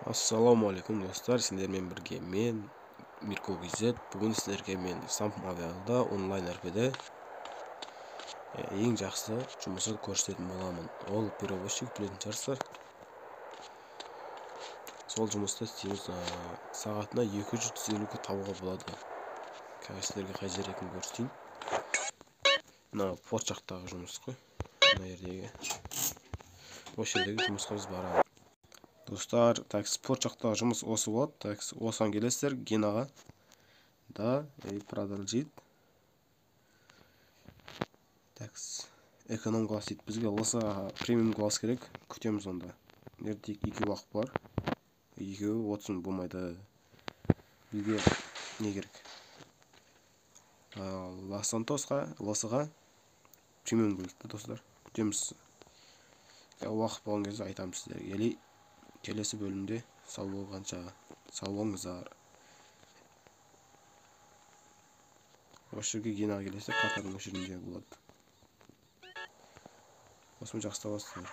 Ассалаумағалейкум достар, сендермен бірге мен Мирко Гизет. Бүгін сіздерге мен Samsung Mobile онлайн РПде ең жақсы жұмысты көрсететін боламын. Ол перевозчик, білетін шығарсыздар. Сол жұмысты істейміз. Сағатына 250 табуға болады. Қазір сіздерге қай жер екенін көрсетейін. Мына порт жақтағы жұмыс қой. Мына жердегі. Осы жердегі жұмысқа біз барамыз. Достар, спорт жақтағы жұмыс осы болады. Осыған келесіздер, Генаға да продолжить. Эконом класс дейді. Бізге осы премиум класс керек. Күтеміз онда. Тек 2 уақыт бар. 2-і 30 болмайды. Бізге не керек? Лосыға премиум керек, достар. Күтеміз. Уақыт болған кезде айтамын сіздерге. Келесі бөлімде сау болғанша сау болыңыздар. Осы жерге Генаға келесіздер, картаның өшірімде болады. Осымен жақсы табасыздар.